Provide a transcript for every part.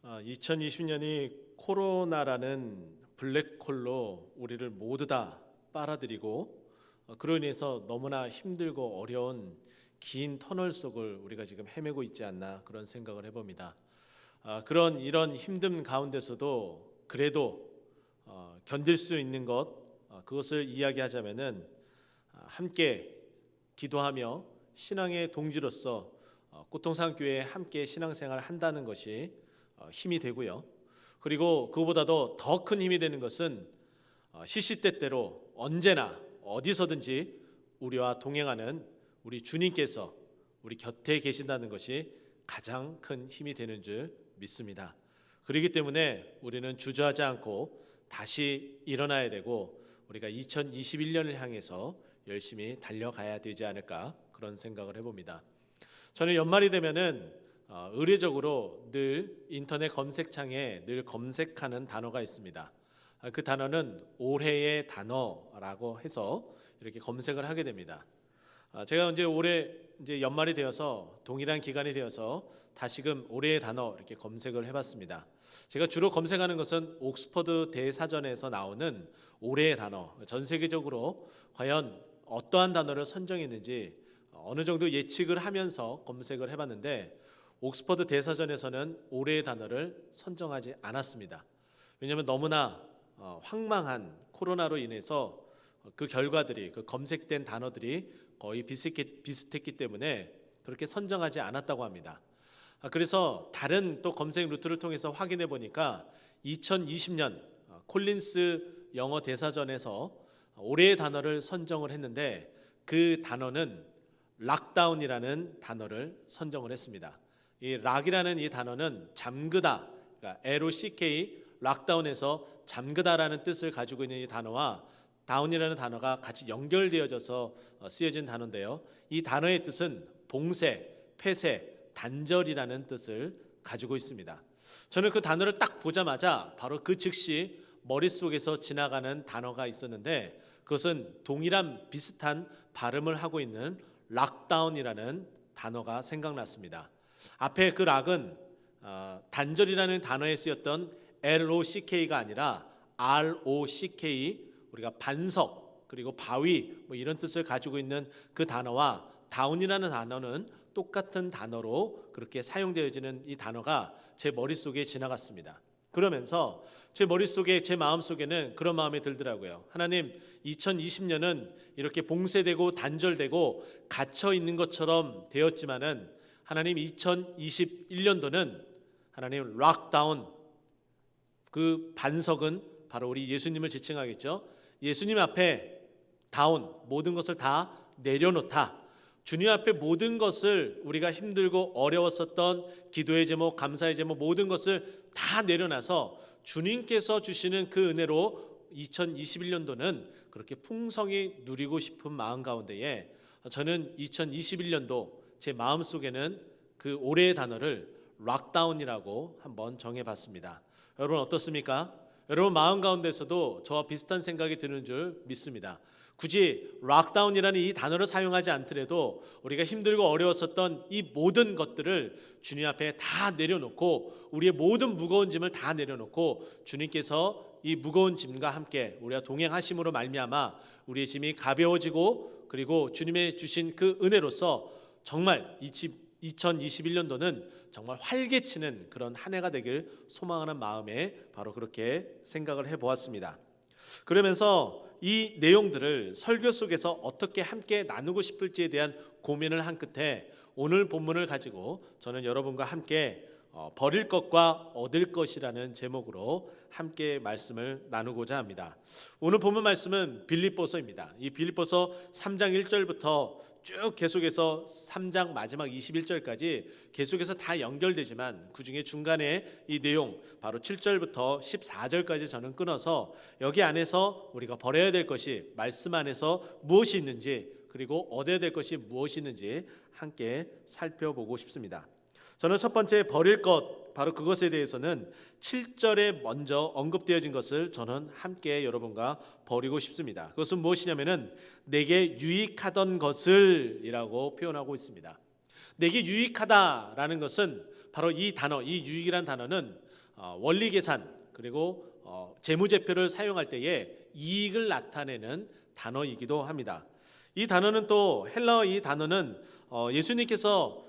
2020년이 코로나라는 블랙홀로 우리를 모두 다 빨아들이고 그로 인해서 너무나 힘들고 어려운 긴 터널 속을 우리가 지금 헤매고 있지 않나 그런 생각을 해봅니다. 이런 힘듦 가운데서도 그래도 견딜 수 있는 그것을 이야기하자면은 함께 기도하며 신앙의 동지로서 고통산교회에 함께 신앙생활을 한다는 것이 힘이 되고요. 그리고 그보다도 더 큰 힘이 되는 것은 시시때때로 언제나 어디서든지 우리와 동행하는 우리 주님께서 우리 곁에 계신다는 것이 가장 큰 힘이 되는 줄 믿습니다. 그렇기 때문에 우리는 주저하지 않고 다시 일어나야 되고 우리가 2021년을 향해서 열심히 달려가야 되지 않을까 그런 생각을 해봅니다. 저는 연말이 되면은 의례적으로 늘 인터넷 검색창에 늘 검색하는 단어가 있습니다. 그 단어는 올해의 단어라고 해서 이렇게 검색을 하게 됩니다. 제가 올해 연말이 되어서 동일한 기간이 되어서 다시금 올해의 단어 이렇게 검색을 해봤습니다. 제가 주로 검색하는 것은 옥스퍼드 대사전에서 나오는 올해의 단어, 전 세계적으로 과연 어떠한 단어를 선정했는지 어느 정도 예측을 하면서 검색을 해봤는데 옥스퍼드 대사전에서는 올해의 단어를 선정하지 않았습니다. 왜냐하면 너무나 황망한 코로나로 인해서 그 결과들이 그 검색된 단어들이 거의 비슷했기 때문에 그렇게 선정하지 않았다고 합니다. 그래서 다른 또 검색 루트를 통해서 확인해 보니까 2020년 콜린스 영어 대사전에서 올해의 단어를 선정을 했는데 그 단어는 락다운이라는 단어를 선정을 했습니다. 이 락이라는 이 단어는 잠그다, 그러니까 LOCK 락다운에서 잠그다라는 뜻을 가지고 있는 이 단어와 다운이라는 단어가 같이 연결되어져서 쓰여진 단어인데요. 이 단어의 뜻은 봉쇄, 폐쇄, 단절이라는 뜻을 가지고 있습니다. 저는 그 단어를 딱 보자마자 바로 그 즉시 머릿속에서 지나가는 단어가 있었는데 그것은 동일한 비슷한 발음을 하고 있는 락다운이라는 단어가 생각났습니다. 앞에 그 락은 단절이라는 단어에 쓰였던 LOCK가 아니라 ROCK, 우리가 반석 그리고 바위 이런 뜻을 가지고 있는 그 단어와 다운이라는 단어는 똑같은 단어로 그렇게 사용되어지는 이 단어가 제 머릿속에 지나갔습니다. 그러면서 제 머릿속에 제 마음속에는 그런 마음이 들더라고요. 하나님, 2020년은 이렇게 봉쇄되고 단절되고 갇혀 있는 것처럼 되었지만은 하나님 2021년도는 하나님 락다운, 그 반석은 바로 우리 예수님을 지칭하겠죠. 예수님 앞에 다운, 모든 것을 다 내려놓다. 주님 앞에 모든 것을 우리가 힘들고 어려웠었던 기도의 제목, 감사의 제목 모든 것을 다 내려놔서 주님께서 주시는 그 은혜로 2021년도는 그렇게 풍성히 누리고 싶은 마음 가운데에 저는 2021년도 제 마음속에는 그 올해의 단어를 락다운이라고 한번 정해봤습니다. 여러분 어떻습니까? 여러분 마음 가운데서도 저와 비슷한 생각이 드는 줄 믿습니다. 굳이 락다운이라는 이 단어를 사용하지 않더라도 우리가 힘들고 어려웠었던 이 모든 것들을 주님 앞에 다 내려놓고 우리의 모든 무거운 짐을 다 내려놓고 주님께서 이 무거운 짐과 함께 우리와 동행하심으로 말미암아 우리의 짐이 가벼워지고 그리고 주님의 주신 그 은혜로서 정말 2021년도는 정말 활개치는 그런 한 해가 되길 소망하는 마음에 바로 그렇게 생각을 해보았습니다. 그러면서 이 내용들을 설교 속에서 어떻게 함께 나누고 싶을지에 대한 고민을 한 끝에 오늘 본문을 가지고 저는 여러분과 함께 버릴 것과 얻을 것이라는 제목으로 함께 말씀을 나누고자 합니다. 오늘 본문 말씀은 빌립보서입니다. 이 빌립보서 3장 1절부터 쭉 계속해서 3장 마지막 21절까지 계속해서 다 연결되지만 그중에 중간에 이 내용 바로 7절부터 14절까지 저는 끊어서 여기 안에서 우리가 버려야 될 것이 말씀 안에서 무엇이 있는지 그리고 얻어야 될 것이 무엇이 있는지 함께 살펴보고 싶습니다. 저는 첫 번째 버릴 것 바로 그것에 대해서는 7절에 먼저 언급되어진 것을 저는 함께 여러분과 버리고 싶습니다. 그것은 무엇이냐면은 내게 유익하던 것을 이라고 표현하고 있습니다. 내게 유익하다라는 것은 바로 이 단어, 이 유익이란 단어는 원리 계산 그리고 재무제표를 사용할 때에 이익을 나타내는 단어이기도 합니다. 이 단어는 또 헬라어 이 단어는 예수님께서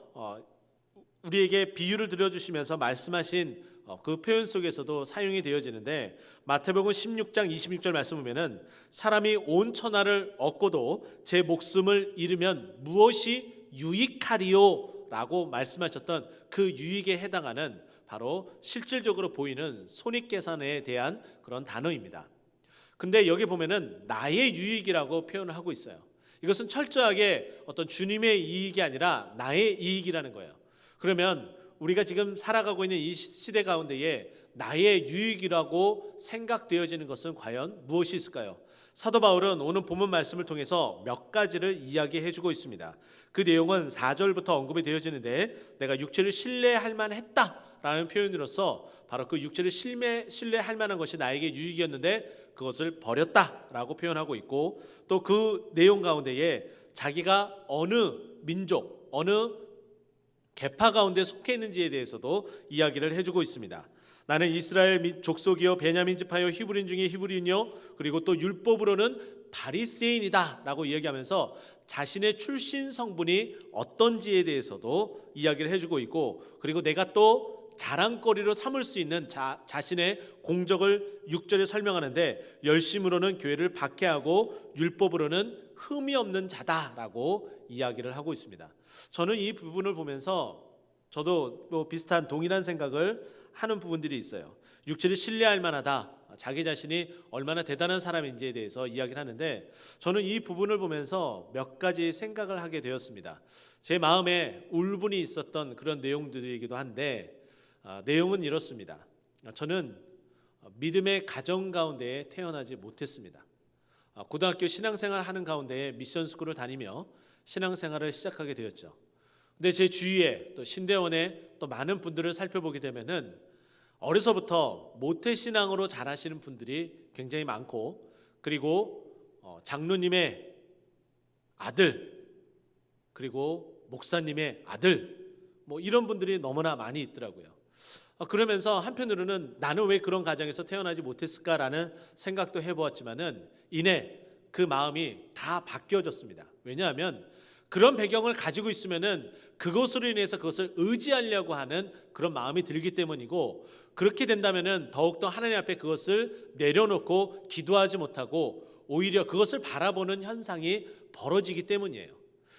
우리에게 비유를 들어주시면서 말씀하신 그 표현 속에서도 사용이 되어지는데 마태복음 16장 26절 말씀 보면은 사람이 온 천하를 얻고도 제 목숨을 잃으면 무엇이 유익하리요? 라고 말씀하셨던 그 유익에 해당하는 바로 실질적으로 보이는 손익계산에 대한 그런 단어입니다. 근데 여기 보면은 나의 유익이라고 표현을 하고 있어요. 이것은 철저하게 어떤 주님의 이익이 아니라 나의 이익이라는 거예요. 그러면 우리가 지금 살아가고 있는 이 시대 가운데에 나의 유익이라고 생각되어지는 것은 과연 무엇이 있을까요? 사도 바울은 오늘 본문 말씀을 통해서 몇 가지를 이야기해 주고 있습니다. 그 내용은 4절부터 언급이 되어지는데 내가 육체를 신뢰할 만했다라는 표현으로서 바로 그 육체를 신뢰할 만한 것이 나에게 유익이었는데 그것을 버렸다라고 표현하고 있고 또 그 내용 가운데에 자기가 어느 민족, 어느 계파 가운데 속해 있는지에 대해서도 이야기를 해주고 있습니다. 나는 이스라엘 족속이요 베냐민 지파요 히브리인 중에 히브리인요 그리고 또 율법으로는 바리새인이다 라고 이야기하면서 자신의 출신 성분이 어떤지에 대해서도 이야기를 해주고 있고 그리고 내가 또 자랑거리로 삼을 수 있는 자신의 공적을 6절에 설명하는데 열심으로는 교회를 박해하고 율법으로는 흠이 없는 자다라고 이야기를 하고 있습니다. 저는 이 부분을 보면서 저도 또 비슷한 동일한 생각을 하는 부분들이 있어요. 육체를 신뢰할 만하다. 자기 자신이 얼마나 대단한 사람인지에 대해서 이야기를 하는데 저는 이 부분을 보면서 몇 가지 생각을 하게 되었습니다. 제 마음에 울분이 있었던 그런 내용들이기도 한데 내용은 이렇습니다. 저는 믿음의 가정 가운데에 태어나지 못했습니다. 고등학교 신앙생활 하는 가운데 미션스쿨을 다니며 신앙생활을 시작하게 되었죠. 근데 제 주위에 또 신대원에 또 많은 분들을 살펴보게 되면은 어려서부터 모태신앙으로 자라시는 분들이 굉장히 많고 그리고 장로님의 아들 그리고 목사님의 아들 뭐 이런 분들이 너무나 많이 있더라고요. 그러면서 한편으로는 나는 왜 그런 가정에서 태어나지 못했을까라는 생각도 해보았지만은 이내 그 마음이 다 바뀌어졌습니다. 왜냐하면 그런 배경을 가지고 있으면은 그것으로 인해서 그것을 의지하려고 하는 그런 마음이 들기 때문이고 그렇게 된다면은 더욱더 하나님 앞에 그것을 내려놓고 기도하지 못하고 오히려 그것을 바라보는 현상이 벌어지기 때문이에요.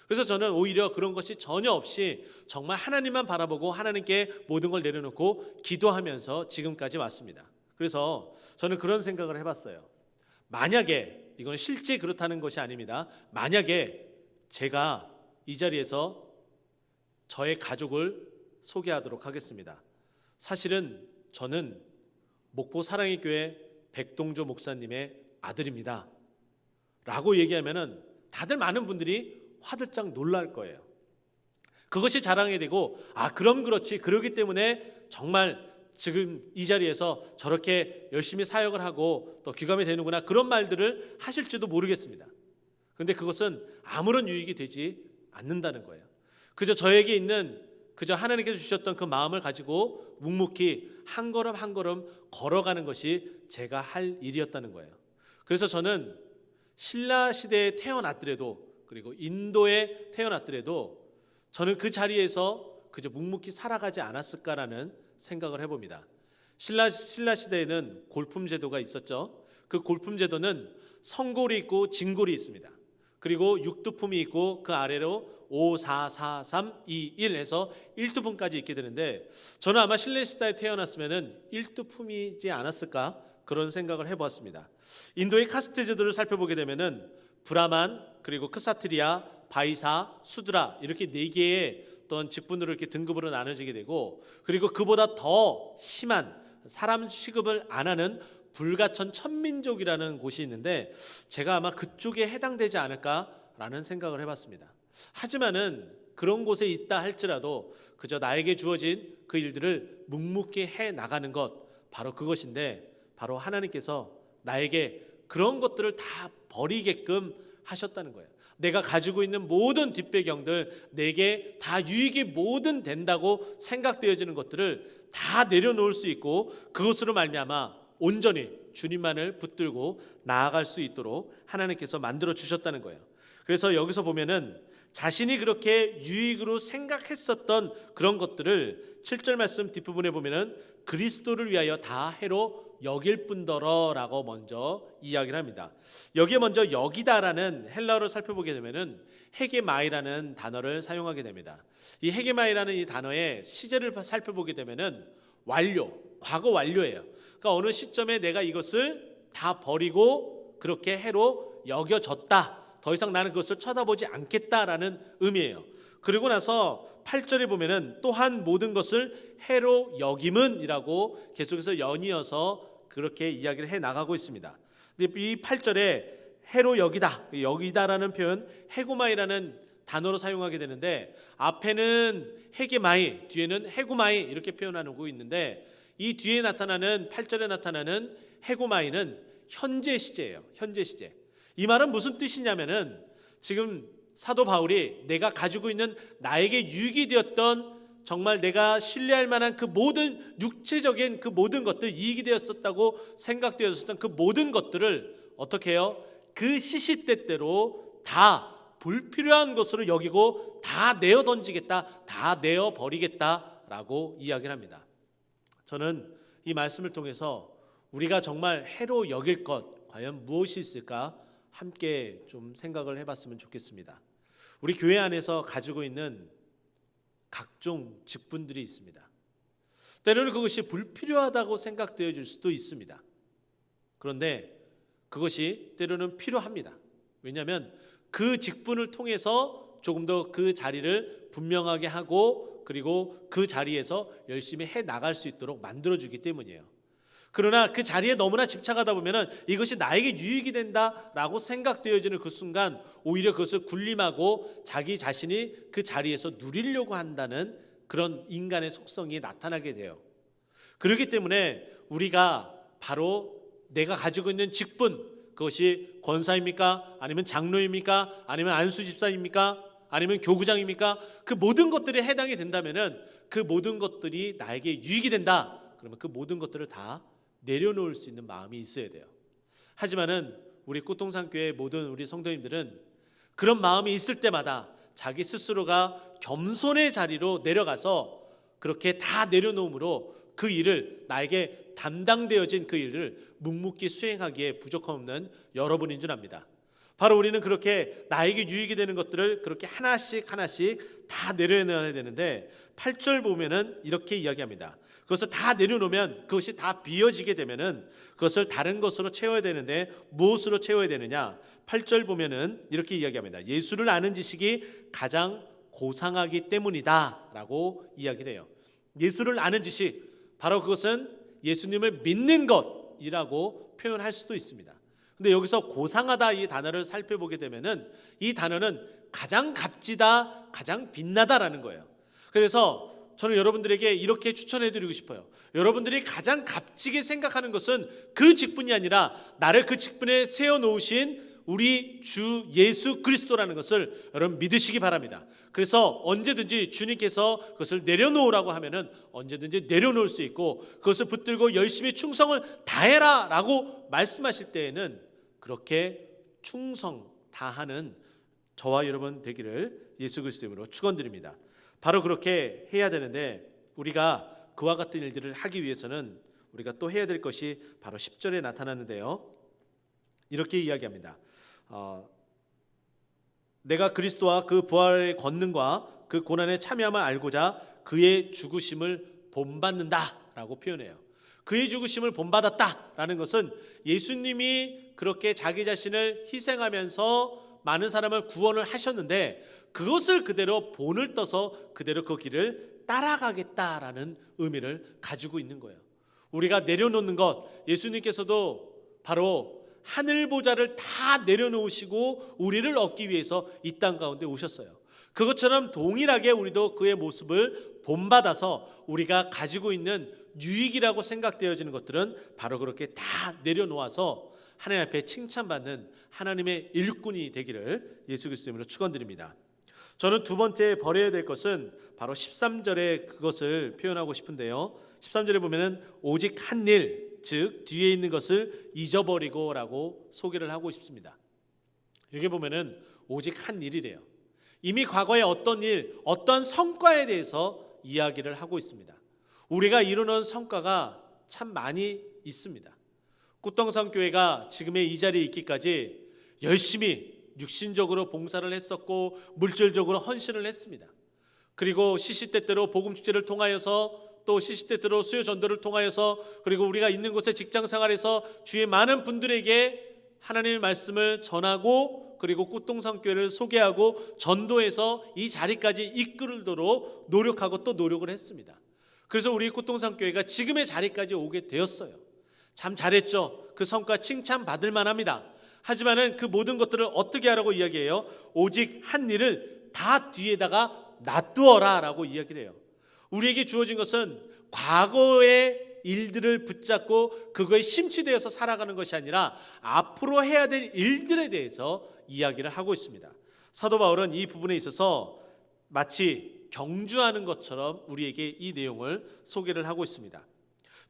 그래서 저는 오히려 그런 것이 전혀 없이 정말 하나님만 바라보고 하나님께 모든 걸 내려놓고 기도하면서 지금까지 왔습니다. 그래서 저는 그런 생각을 해봤어요. 만약에 이건 실제 그렇다는 것이 아닙니다. 만약에 제가 이 자리에서 저의 가족을 소개하도록 하겠습니다. 사실은 저는 목포 사랑의 교회 백동조 목사님의 아들입니다. 라고 얘기하면은 다들 많은 분들이 화들짝 놀랄 거예요. 그것이 자랑이 되고 그럼 그렇지 그러기 때문에 정말 지금 이 자리에서 저렇게 열심히 사역을 하고 또 귀감이 되는구나 그런 말들을 하실지도 모르겠습니다. 그런데 그것은 아무런 유익이 되지 않는다는 거예요. 그저 저에게 있는 그저 하나님께서 주셨던 그 마음을 가지고 묵묵히 한 걸음 한 걸음 걸어가는 것이 제가 할 일이었다는 거예요. 그래서 저는 신라 시대에 태어났더라도 그리고 인도에 태어났더라도 저는 그 자리에서 그저 묵묵히 살아가지 않았을까라는 생각을 해봅니다. 신라 시대에는 골품 제도가 있었죠. 그 골품 제도는 성골이 있고 진골이 있습니다. 그리고 육두품이 있고 그 아래로 5, 4, 4, 3, 2, 1 해서 1두품까지 있게 되는데 저는 아마 신라 시대에 태어났으면 1두품이지 않았을까 그런 생각을 해보았습니다. 인도의 카스트 제도를 살펴보게 되면은 브라만 그리고 크사트리아, 바이사, 수드라 이렇게 4개의 어떤 직분으로 이렇게 등급으로 나눠지게 되고 그리고 그보다 더 심한 사람 취급을 안 하는 불가천 천민족이라는 곳이 있는데 제가 아마 그쪽에 해당되지 않을까라는 생각을 해봤습니다. 하지만은 그런 곳에 있다 할지라도 그저 나에게 주어진 그 일들을 묵묵히 해 나가는 것 바로 그것인데 바로 하나님께서 나에게 그런 것들을 다 버리게끔 하셨다는 거예요. 내가 가지고 있는 모든 뒷배경들 내게 다 유익이 모든 된다고 생각되어지는 것들을 다 내려놓을 수 있고 그것으로 말미암아 온전히 주님만을 붙들고 나아갈 수 있도록 하나님께서 만들어 주셨다는 거예요. 그래서 여기서 보면은 자신이 그렇게 유익으로 생각했었던 그런 것들을 7절 말씀 뒷부분에 보면은 그리스도를 위하여 다 해로 여길 뿐더러라고 먼저 이야기를 합니다. 여기에 먼저 여기다라는 헬라어를 살펴보게 되면은 헤게마이라는 단어를 사용하게 됩니다. 이 헤게마이라는 이 단어의 시제를 살펴보게 되면은 완료, 과거 완료예요. 그러니까 어느 시점에 내가 이것을 다 버리고 그렇게 해로 여겨졌다. 더 이상 나는 그것을 쳐다보지 않겠다라는 의미예요. 그리고 나서 8절에 보면은 또한 모든 것을 해로 여김은이라고 계속해서 연이어서 그렇게 이야기를 해 나가고 있습니다. 근데 이 8절에 해로 여기다라는 표현 헤구마이라는 단어로 사용하게 되는데 앞에는 헤게마이, 뒤에는 헤구마이 이렇게 표현하고 있는데 이 뒤에 나타나는 8절에 나타나는 헤구마이는 현재 시제예요. 현재 시제. 이 말은 무슨 뜻이냐면은 지금 사도 바울이 내가 가지고 있는 나에게 유익이 되었던 정말 내가 신뢰할 만한 그 모든 육체적인 그 모든 것들 이익이 되었었다고 생각되었었던 그 모든 것들을 어떻게 해요? 그 시시때때로 다 불필요한 것으로 여기고 다 내어 던지겠다, 다 내어 버리겠다라고 이야기를 합니다. 저는 이 말씀을 통해서 우리가 정말 해로 여길 것 과연 무엇이 있을까 함께 좀 생각을 해봤으면 좋겠습니다. 우리 교회 안에서 가지고 있는 각종 직분들이 있습니다. 때로는 그것이 불필요하다고 생각되어질 수도 있습니다. 그런데 그것이 때로는 필요합니다. 왜냐하면 그 직분을 통해서 조금 더 그 자리를 분명하게 하고 그리고 그 자리에서 열심히 해 나갈 수 있도록 만들어주기 때문이에요. 그러나 그 자리에 너무나 집착하다 보면 이것이 나에게 유익이 된다라고 생각되어지는 그 순간 오히려 그것을 군림하고 자기 자신이 그 자리에서 누리려고 한다는 그런 인간의 속성이 나타나게 돼요. 그렇기 때문에 우리가 바로 내가 가지고 있는 직분, 그것이 권사입니까? 아니면 장로입니까? 아니면 안수 집사입니까? 아니면 교구장입니까? 그 모든 것들이 해당이 된다면은 그 모든 것들이 나에게 유익이 된다. 그러면 그 모든 것들을 다 내려놓을 수 있는 마음이 있어야 돼요. 하지만은 우리 꽃동산교회 모든 우리 성도님들은 그런 마음이 있을 때마다 자기 스스로가 겸손의 자리로 내려가서 그렇게 다 내려놓음으로 그 일을 나에게 담당되어진 그 일을 묵묵히 수행하기에 부족함 없는 여러분인 줄 압니다. 바로 우리는 그렇게 나에게 유익이 되는 것들을 그렇게 하나씩 다 내려놔야 되는데 8절 보면은 이렇게 이야기합니다. 그것을 다 내려놓으면 그것이 다 비어지게 되면은 그것을 다른 것으로 채워야 되는데 무엇으로 채워야 되느냐? 8절 보면은 이렇게 이야기합니다. 예수를 아는 지식이 가장 고상하기 때문이다라고 이야기를 해요. 예수를 아는 지식, 바로 그것은 예수님을 믿는 것이라고 표현할 수도 있습니다. 근데 여기서 고상하다 이 단어를 살펴보게 되면은 이 단어는 가장 값지다, 가장 빛나다라는 거예요. 그래서 저는 여러분들에게 이렇게 추천해드리고 싶어요. 여러분들이 가장 값지게 생각하는 것은 그 직분이 아니라 나를 그 직분에 세워놓으신 우리 주 예수 그리스도라는 것을 여러분 믿으시기 바랍니다. 그래서 언제든지 주님께서 그것을 내려놓으라고 하면은 언제든지 내려놓을 수 있고 그것을 붙들고 열심히 충성을 다해라 라고 말씀하실 때에는 그렇게 충성 다하는 저와 여러분 되기를 예수 그리스도의 이름으로 축원드립니다. 바로 그렇게 해야 되는데 우리가 그와 같은 일들을 하기 위해서는 우리가 또 해야 될 것이 바로 10절에 나타나는데요. 이렇게 이야기합니다. 내가 그리스도와 그 부활의 권능과 그 고난에 참여함을 알고자 그의 죽으심을 본받는다라고 표현해요. 그의 죽으심을 본받았다라는 것은 예수님이 그렇게 자기 자신을 희생하면서 많은 사람을 구원을 하셨는데 그것을 그대로 본을 떠서 그대로 그 길을 따라가겠다라는 의미를 가지고 있는 거예요. 우리가 내려놓는 것, 예수님께서도 바로 하늘 보좌를 다 내려놓으시고 우리를 얻기 위해서 이 땅 가운데 오셨어요. 그것처럼 동일하게 우리도 그의 모습을 본받아서 우리가 가지고 있는 유익이라고 생각되어지는 것들은 바로 그렇게 다 내려놓아서 하나님 앞에 칭찬받는 하나님의 일꾼이 되기를 예수 그리스도로 축원드립니다. 저는 두 번째 버려야 될 것은 바로 13절에 그것을 표현하고 싶은데요. 13절에 보면은 오직 한 일, 즉 뒤에 있는 것을 잊어버리고라고 소개를 하고 싶습니다. 여기 보면은 오직 한 일이래요. 이미 과거에 어떤 일, 어떤 성과에 대해서 이야기를 하고 있습니다. 우리가 이루는 성과가 참 많이 있습니다. 꽃동산 교회가 지금의 이 자리에 있기까지 열심히 육신적으로 봉사를 했었고 물질적으로 헌신을 했습니다. 그리고 시시때때로 복음축제를 통하여서 또 시시때때로 수요 전도를 통하여서 그리고 우리가 있는 곳의 직장 생활에서 주의 많은 분들에게 하나님의 말씀을 전하고 그리고 꽃동산 교회를 소개하고 전도해서 이 자리까지 이끌도록 노력하고 또 노력을 했습니다. 그래서 우리 꽃동산 교회가 지금의 자리까지 오게 되었어요. 참 잘했죠. 그 성과 칭찬받을 만합니다. 하지만은 그 모든 것들을 어떻게 하라고 이야기해요? 오직 한 일을 다 뒤에다가 놔두어라 라고 이야기를 해요. 우리에게 주어진 것은 과거의 일들을 붙잡고 그거에 심취되어서 살아가는 것이 아니라 앞으로 해야 될 일들에 대해서 이야기를 하고 있습니다. 사도 바울은 이 부분에 있어서 마치 경주하는 것처럼 우리에게 이 내용을 소개를 하고 있습니다.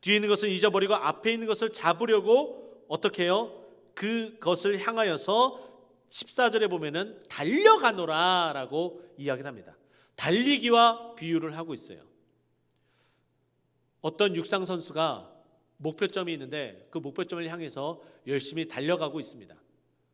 뒤에 있는 것을 잊어버리고 앞에 있는 것을 잡으려고 어떻게 해요? 그것을 향하여서 14절에 보면은 달려가노라 라고 이야기를 합니다. 달리기와 비유를 하고 있어요. 어떤 육상 선수가 목표점이 있는데 그 목표점을 향해서 열심히 달려가고 있습니다.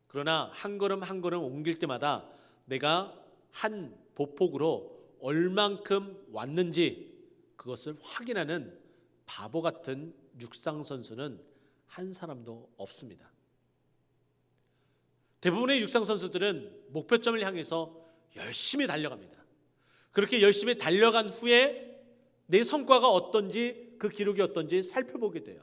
그러나 한 걸음 한 걸음 옮길 때마다 내가 한 보폭으로 얼만큼 왔는지 그것을 확인하는 바보 같은 육상 선수는 한 사람도 없습니다. 대부분의 육상 선수들은 목표점을 향해서 열심히 달려갑니다. 그렇게 열심히 달려간 후에 내 성과가 어떤지 그 기록이 어떤지 살펴보게 돼요.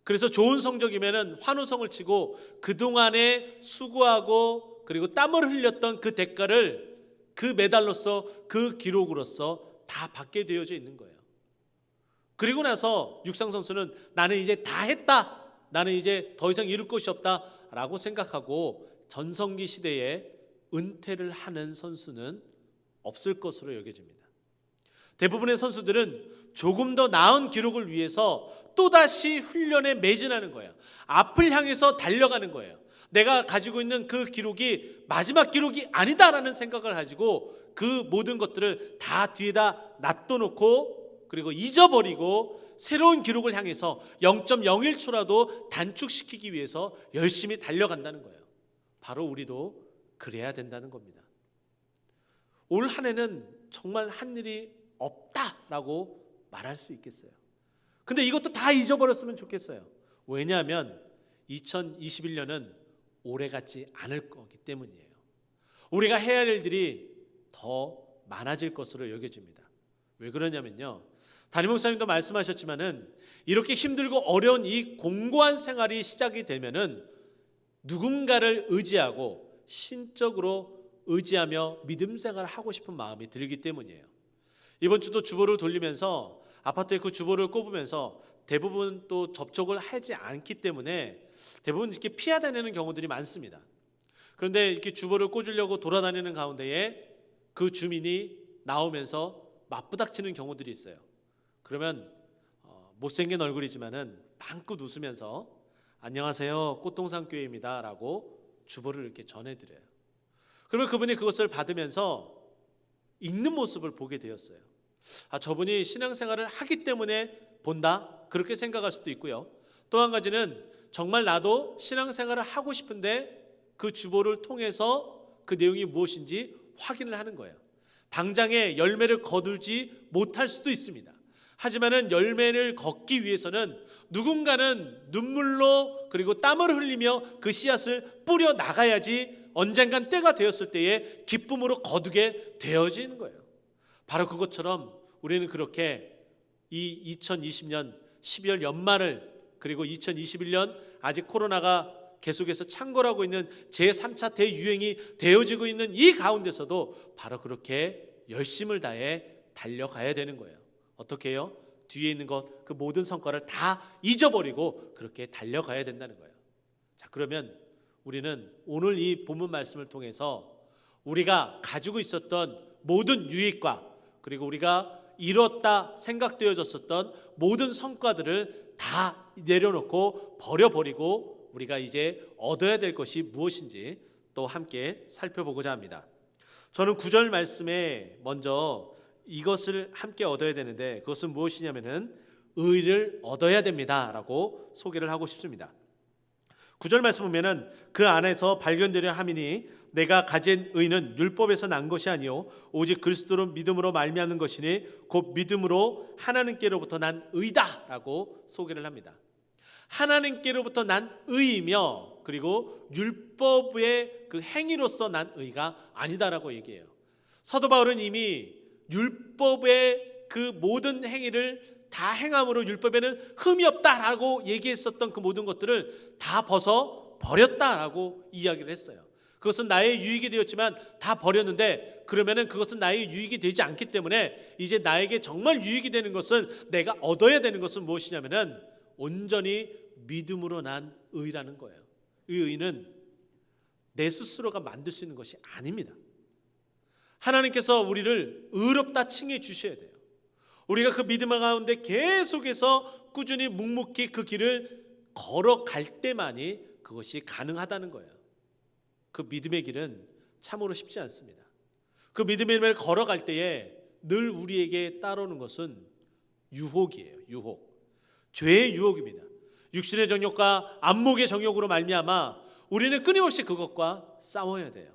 그래서 좋은 성적이면은 환호성을 치고 그동안에 수고하고 그리고 땀을 흘렸던 그 대가를 그 메달로서 그 기록으로서 다 받게 되어져 있는 거예요. 그리고 나서 육상 선수는 나는 이제 다 했다. 나는 이제 더 이상 이룰 것이 없다 라고 생각하고 전성기 시대에 은퇴를 하는 선수는 없을 것으로 여겨집니다. 대부분의 선수들은 조금 더 나은 기록을 위해서 또다시 훈련에 매진하는 거예요. 앞을 향해서 달려가는 거예요. 내가 가지고 있는 그 기록이 마지막 기록이 아니다라는 생각을 가지고 그 모든 것들을 다 뒤에다 놔둬놓고 그리고 잊어버리고 새로운 기록을 향해서 0.01초라도 단축시키기 위해서 열심히 달려간다는 거예요. 바로 우리도 그래야 된다는 겁니다. 올 한 해는 정말 한 일이 없다라고 말할 수 있겠어요. 근데 이것도 다 잊어버렸으면 좋겠어요. 왜냐하면 2021년은 오래 같지 않을 거기 때문이에요. 우리가 해야 할 일들이 더 많아질 것으로 여겨집니다. 왜 그러냐면요. 담임 목사님도 말씀하셨지만은 이렇게 힘들고 어려운 이 공고한 생활이 시작이 되면은 누군가를 의지하고 신적으로 의지하며 믿음 생활을 하고 싶은 마음이 들기 때문이에요. 이번 주도 주보를 돌리면서 아파트에 그 주보를 꼽으면서 대부분 또 접촉을 하지 않기 때문에 대부분 이렇게 피하다니는 경우들이 많습니다. 그런데 이렇게 주보를 꽂으려고 돌아다니는 가운데에 그 주민이 나오면서 맞부닥치는 경우들이 있어요. 그러면 못생긴 얼굴이지만은 방긋 웃으면서 안녕하세요, 꽃동산 교회입니다 라고 주보를 이렇게 전해드려요. 그러면 그분이 그것을 받으면서 읽는 모습을 보게 되었어요. 저분이 신앙생활을 하기 때문에 본다 그렇게 생각할 수도 있고요. 또 한 가지는 정말 나도 신앙생활을 하고 싶은데 그 주보를 통해서 그 내용이 무엇인지 확인을 하는 거예요. 당장에 열매를 거두지 못할 수도 있습니다. 하지만은 열매를 걷기 위해서는 누군가는 눈물로 그리고 땀을 흘리며 그 씨앗을 뿌려 나가야지 언젠간 때가 되었을 때에 기쁨으로 거두게 되어지는 거예요. 바로 그것처럼 우리는 그렇게 이 2020년 12월 연말을 그리고 2021년 아직 코로나가 계속해서 창궐하고 있는 제3차 대유행이 되어지고 있는 이 가운데서도 바로 그렇게 열심을 다해 달려가야 되는 거예요. 어떻게 해요? 뒤에 있는 것, 그 모든 성과를 다 잊어버리고 그렇게 달려가야 된다는 거예요. 자, 그러면 우리는 오늘 이 본문 말씀을 통해서 우리가 가지고 있었던 모든 유익과 그리고 우리가 이뤘다 생각되어졌었던 모든 성과들을 다 내려놓고 버려버리고 우리가 이제 얻어야 될 것이 무엇인지 또 함께 살펴보고자 합니다. 저는 9절 말씀에 먼저 이것을 함께 얻어야 되는데 그것은 무엇이냐면은 의를 얻어야 됩니다 라고 소개를 하고 싶습니다. 9절 말씀 보면은 그 안에서 발견되려 함이니 내가 가진 의는 율법에서 난 것이 아니요 오직 그리스도로 믿음으로 말미암는 것이니 곧 믿음으로 하나님께로부터 난 의다 라고 소개를 합니다. 하나님께로부터 난 의이며 그리고 율법의 그 행위로서 난 의가 아니다라고 얘기해요. 사도 바울은 이미 율법의 그 모든 행위를 다 행함으로 율법에는 흠이 없다라고 얘기했었던 그 모든 것들을 다 벗어 버렸다라고 이야기를 했어요. 그것은 나의 유익이 되었지만 다 버렸는데 그러면은 그것은 나의 유익이 되지 않기 때문에 이제 나에게 정말 유익이 되는 것은 내가 얻어야 되는 것은 무엇이냐면은 온전히 믿음으로 난 의라는 거예요. 이 의는 내 스스로가 만들 수 있는 것이 아닙니다. 하나님께서 우리를 의롭다 칭해 주셔야 돼요. 우리가 그 믿음 가운데 계속해서 꾸준히 묵묵히 그 길을 걸어갈 때만이 그것이 가능하다는 거예요. 그 믿음의 길은 참으로 쉽지 않습니다. 그 믿음의 길을 걸어갈 때에 늘 우리에게 따르는 것은 유혹이에요. 유혹. 죄의 유혹입니다. 육신의 정욕과 안목의 정욕으로 말미암아 우리는 끊임없이 그것과 싸워야 돼요.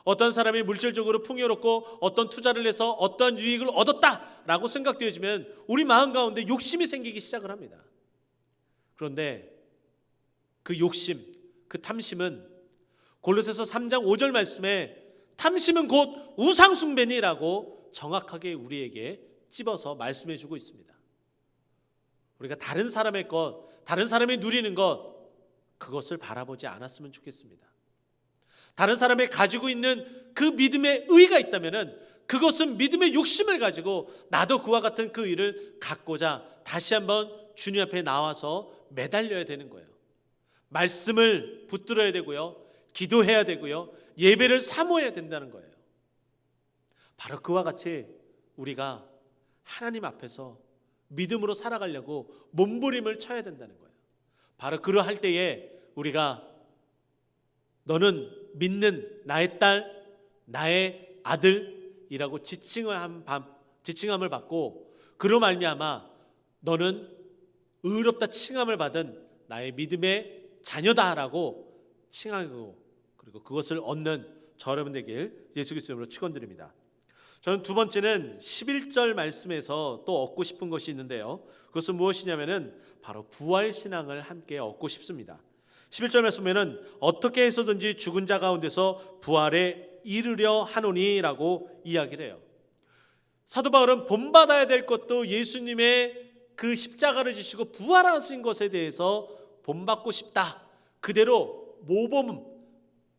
어떤 사람이 물질적으로 풍요롭고 어떤 투자를 해서 어떤 유익을 얻었다라고 생각되어지면 우리 마음 가운데 욕심이 생기기 시작을 합니다. 그런데 그 욕심, 그 탐심은 골로새서 3장 5절 말씀에 탐심은 곧 우상숭배니라고 정확하게 우리에게 찝어서 말씀해 주고 있습니다. 우리가 다른 사람의 것, 다른 사람이 누리는 것, 그것을 바라보지 않았으면 좋겠습니다. 다른 사람이 가지고 있는 그 믿음의 의가 있다면은 그것은 믿음의 욕심을 가지고 나도 그와 같은 그 의를 갖고자 다시 한번 주님 앞에 나와서 매달려야 되는 거예요. 말씀을 붙들어야 되고요. 기도해야 되고요. 예배를 사모해야 된다는 거예요. 바로 그와 같이 우리가 하나님 앞에서 믿음으로 살아가려고 몸부림을 쳐야 된다는 거예요. 바로 그러할 때에 우리가 너는 믿는 나의 딸, 나의 아들이라고 지칭함을 받고 그로 말미암아 너는 의롭다 칭함을 받은 나의 믿음의 자녀다라고 칭하고 그리고 그것을 얻는 저 여러분 되길 예수 그리스도 이름으로 축원드립니다. 저는 두 번째는 11절 말씀에서 또 얻고 싶은 것이 있는데요. 그것은 무엇이냐면은 바로 부활 신앙을 함께 얻고 싶습니다. 11절 말씀에는 어떻게 해서든지 죽은 자 가운데서 부활에 이르려 하노니라고 이야기를 해요. 사도 바울은 본받아야 될 것도 예수님의 그 십자가를 지시고 부활하신 것에 대해서 본받고 싶다. 그대로 모범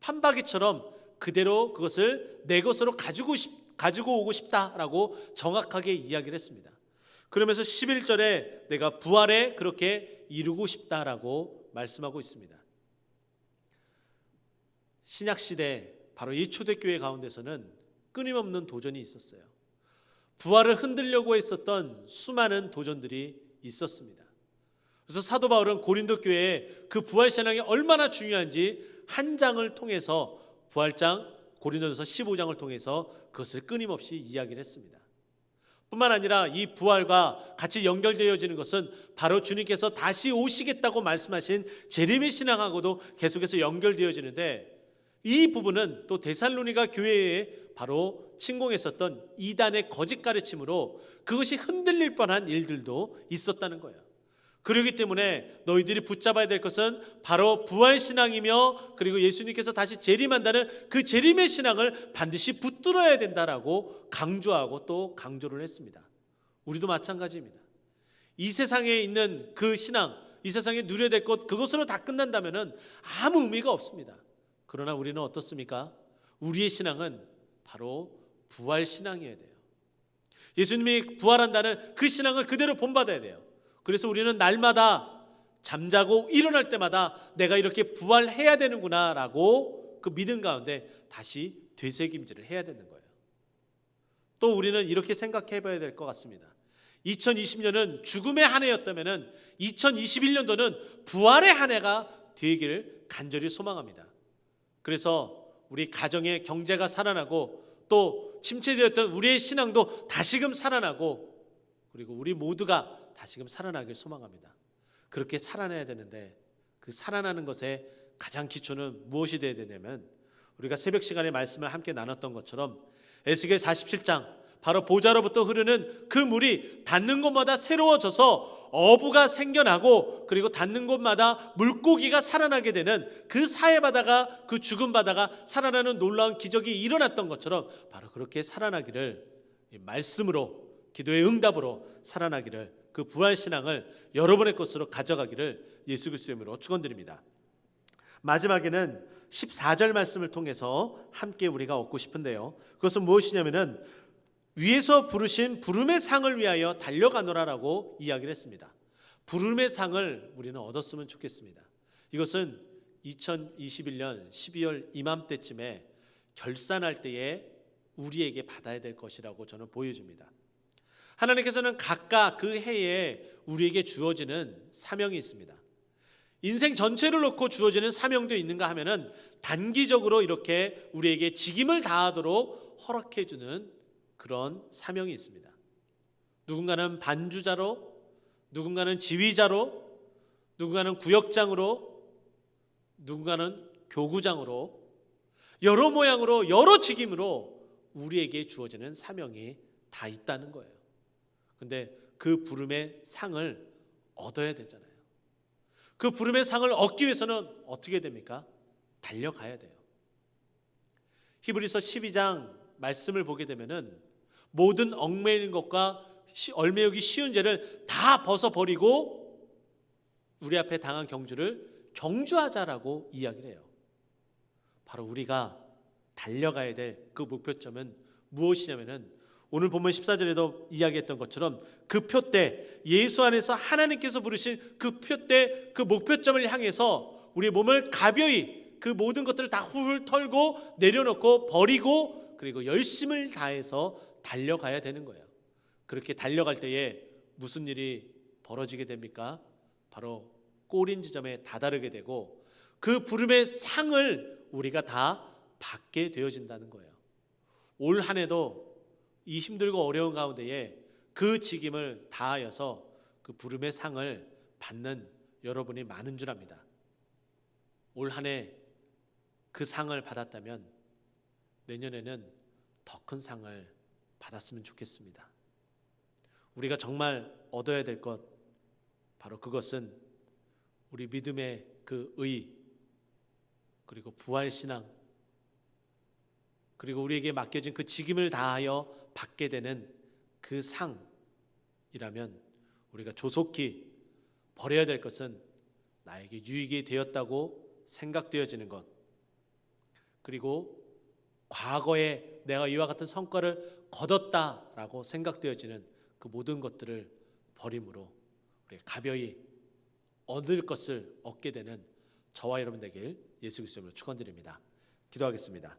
판박이처럼 그대로 그것을 내 것으로 가지고 오고 싶다라고 정확하게 이야기를 했습니다. 그러면서 11절에 내가 부활에 그렇게 이루고 싶다라고 말씀하고 있습니다. 신약시대 바로 이 초대교회 가운데서는 끊임없는 도전이 있었어요. 부활을 흔들려고 했었던 수많은 도전들이 있었습니다. 그래서 사도 바울은 고린도 교회에 그 부활 신앙이 얼마나 중요한지 한 장을 통해서 부활장 고린도전서 15장을 통해서 그것을 끊임없이 이야기를 했습니다. 뿐만 아니라 이 부활과 같이 연결되어지는 것은 바로 주님께서 다시 오시겠다고 말씀하신 재림의 신앙하고도 계속해서 연결되어지는데 이 부분은 또 데살로니가 교회에 바로 침공했었던 이단의 거짓 가르침으로 그것이 흔들릴 뻔한 일들도 있었다는 거예요. 그렇기 때문에 너희들이 붙잡아야 될 것은 바로 부활신앙이며 그리고 예수님께서 다시 재림한다는 그 재림의 신앙을 반드시 붙들어야 된다라고 강조하고 또 강조를 했습니다. 우리도 마찬가지입니다. 이 세상에 있는 그 신앙, 이 세상에 누려야 될 것 그것으로 다 끝난다면 아무 의미가 없습니다. 그러나 우리는 어떻습니까? 우리의 신앙은 바로 부활신앙이어야 돼요. 예수님이 부활한다는 그 신앙을 그대로 본받아야 돼요. 그래서 우리는 날마다 잠자고 일어날 때마다 내가 이렇게 부활해야 되는구나 라고 그 믿음 가운데 다시 되새김질을 해야 되는 거예요. 또 우리는 이렇게 생각해 봐야 될 것 같습니다. 2020년은 죽음의 한 해였다면 2021년도는 부활의 한 해가 되기를 간절히 소망합니다. 그래서 우리 가정의 경제가 살아나고 또 침체되었던 우리의 신앙도 다시금 살아나고 그리고 우리 모두가 다시금 살아나길 소망합니다. 그렇게 살아나야 되는데 그 살아나는 것의 가장 기초는 무엇이 되어야 되냐면 우리가 새벽 시간에 말씀을 함께 나눴던 것처럼 에스겔 47장 바로 보좌로부터 흐르는 그 물이 닿는 곳마다 새로워져서 어부가 생겨나고 그리고 닿는 곳마다 물고기가 살아나게 되는 그 사해 바다가 그 죽은 바다가 살아나는 놀라운 기적이 일어났던 것처럼 바로 그렇게 살아나기를 말씀으로 기도의 응답으로 살아나기를 그 부활신앙을 여러분의 것으로 가져가기를 예수 그리스도의 이름으로 축원드립니다. 마지막에는 14절 말씀을 통해서 함께 우리가 얻고 싶은데요. 그것은 무엇이냐면은 위에서 부르신 부름의 상을 위하여 달려가노라라고 이야기를 했습니다. 부름의 상을 우리는 얻었으면 좋겠습니다. 이것은 2021년 12월 이맘때쯤에 결산할 때에 우리에게 받아야 될 것이라고 저는 보여집니다. 하나님께서는 각각 그 해에 우리에게 주어지는 사명이 있습니다. 인생 전체를 놓고 주어지는 사명도 있는가 하면은 단기적으로 이렇게 우리에게 직임을 다하도록 허락해 주는 그런 사명이 있습니다. 누군가는 반주자로, 누군가는 지휘자로, 누군가는 구역장으로, 누군가는 교구장으로 여러 모양으로 여러 직임으로 우리에게 주어지는 사명이 다 있다는 거예요. 근데 그 부름의 상을 얻어야 되잖아요. 그 부름의 상을 얻기 위해서는 어떻게 됩니까? 달려가야 돼요. 히브리서 12장 말씀을 보게 되면은 모든 얽매이는 것과 얽매이기 쉬운 죄를 다 벗어버리고 우리 앞에 당한 경주를 경주하자라고 이야기를 해요. 바로 우리가 달려가야 될 그 목표점은 무엇이냐면은 오늘 본문 14절에도 이야기했던 것처럼 그 표대 예수 안에서 하나님께서 부르신 그 표대 그 목표점을 향해서 우리의 몸을 가벼이 그 모든 것들을 다 훌훌 털고 내려놓고 버리고 그리고 열심을 다해서 달려가야 되는 거예요. 그렇게 달려갈 때에 무슨 일이 벌어지게 됩니까? 바로 꼬린 지점에 다다르게 되고 그 부름의 상을 우리가 다 받게 되어진다는 거예요. 올 한 해도 이 힘들고 어려운 가운데에 그 직임을 다하여서 그 부름의 상을 받는 여러분이 많은 줄 압니다. 올 한 해 그 상을 받았다면 내년에는 더 큰 상을 받았으면 좋겠습니다. 우리가 정말 얻어야 될 것 바로 그것은 우리 믿음의 그 의 그리고 부활신앙 그리고 우리에게 맡겨진 그 직임을 다하여 받게 되는 그 상이라면 우리가 조속히 버려야 될 것은 나에게 유익이 되었다고 생각되어지는 것 그리고 과거에 내가 이와 같은 성과를 거뒀다라고 생각되어지는 그 모든 것들을 버림으로 우리 가벼이 얻을 것을 얻게 되는 저와 여러분 되길 예수 그리스도로 축원드립니다. 기도하겠습니다.